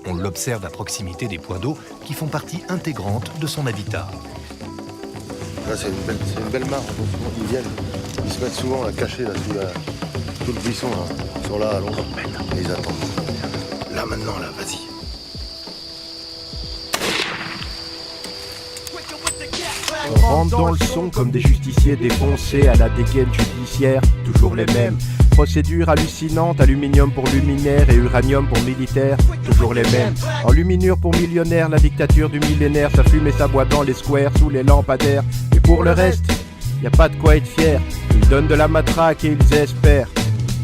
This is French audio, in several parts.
On l'observe à proximité des points d'eau qui font partie intégrante de son habitat. Là, c'est une belle mare. Ils viennent. Ils se mettent souvent à cacher là, sous tout le buisson. Là. Ils sont là à l'ombre et ils attendent. Là, maintenant, là, vas-y. On rentre dans le son comme des justiciers défoncés à la dégaine judiciaire, toujours les mêmes. Procédure hallucinante, aluminium pour luminaire et uranium pour militaire, toujours les mêmes. Enluminure pour millionnaire, la dictature du millénaire, ça fume et ça boit dans les squares, sous les lampadaires. Et pour le reste, y a pas de quoi être fier, ils donnent de la matraque et ils espèrent.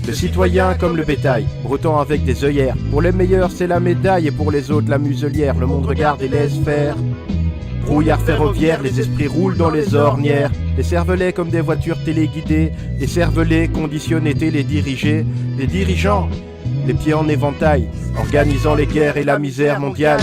Le citoyen comme le bétail, broutant avec des œillères. Pour les meilleurs c'est la médaille et pour les autres la muselière. Le monde regarde et laisse faire. Brouillard ferroviaire, les esprits roulent dans les ornières. Les cervelets comme des voitures téléguidées. Les cervelets conditionnés télédirigés. Les dirigeants, les pieds en éventail, organisant les guerres et la misère mondiale.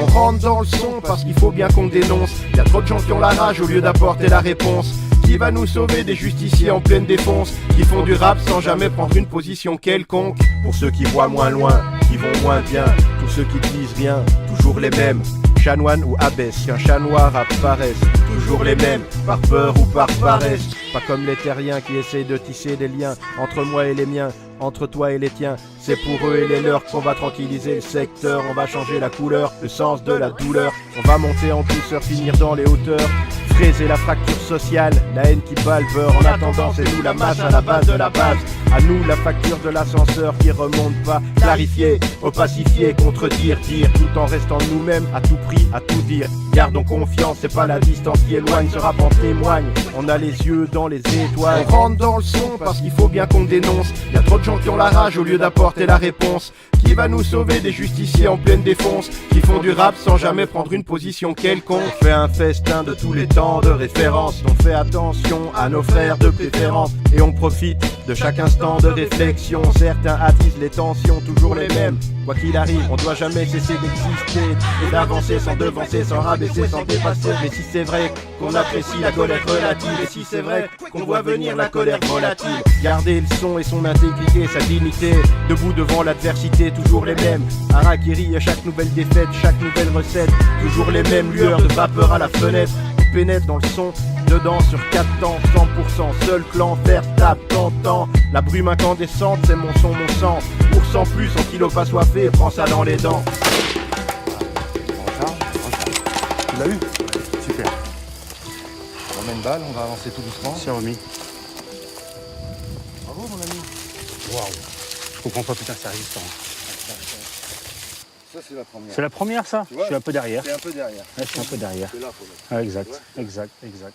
On rentre dans le son parce qu'il faut bien qu'on dénonce. Y a trop de gens qui ont la rage au lieu d'apporter la réponse. Qui va nous sauver des justiciers en pleine défonce, qui font du rap sans jamais prendre une position quelconque. Pour ceux qui voient moins loin, qui vont moins bien, tous ceux qui disent rien, toujours les mêmes. Chanoine ou abbesse, qu'un chat noir apparaisse, toujours les mêmes, par peur ou par paresse. Pas comme les terriens qui essayent de tisser des liens entre moi et les miens, entre toi et les tiens. C'est pour eux et les leurs qu'on va tranquilliser le secteur. On va changer la couleur, le sens de la douleur. On va monter en douceur, finir dans les hauteurs. Fraiser la fracture sociale, la haine qui bat le beurre. En attendant, c'est nous la masse à la base de la base. À nous la facture de l'ascenseur qui remonte pas. Clarifier, opacifier, contredire, dire. Tout en restant nous-mêmes, à tout prix, à tout dire. Gardons confiance, c'est pas la distance qui éloigne. Ce rap en témoigne, on a les yeux dans les étoiles. On rentre dans le son parce qu'il faut bien qu'on dénonce. Y a trop de gens qui ont la rage au lieu d'apporter la réponse. Qui va nous sauver des justiciers en pleine défonce, qui font du rap sans jamais prendre une position quelconque. On fait un festin de tous les temps de référence. On fait attention à nos frères de préférence. Et on profite de chaque instant de réflexion. Certains attisent les tensions, toujours les mêmes. Quoi qu'il arrive, on doit jamais cesser d'exister et d'avancer sans devancer, sans rabaisser, sans dépasser. Mais si c'est vrai qu'on apprécie la colère relative, et si c'est vrai qu'on voit venir la colère volatile, garder le son et son intégrité, sa dignité, debout devant l'adversité, toujours les mêmes. Harakiri à chaque nouvelle défaite, chaque nouvelle recette, toujours les mêmes lueurs de vapeur à la fenêtre. On pénètre dans le son, dedans sur 4 temps, 100%, seul clan, faire tape, tentant. La brume incandescente, c'est mon son, mon sang. Pour 100 plus, en kilo pas soifé, prends ça dans les dents. Tu l'as eu? Super. On met une balle, on va avancer tout doucement. C'est remis. Bravo mon ami. Waouh. Je comprends pas, putain, c'est résistant. Ça, c'est la première. C'est la première ça? Tu vois, je suis un peu derrière. C'est un peu derrière. Ouais, je suis un peu derrière. C'est là, faut mettre. Ah, exact, exact, exact.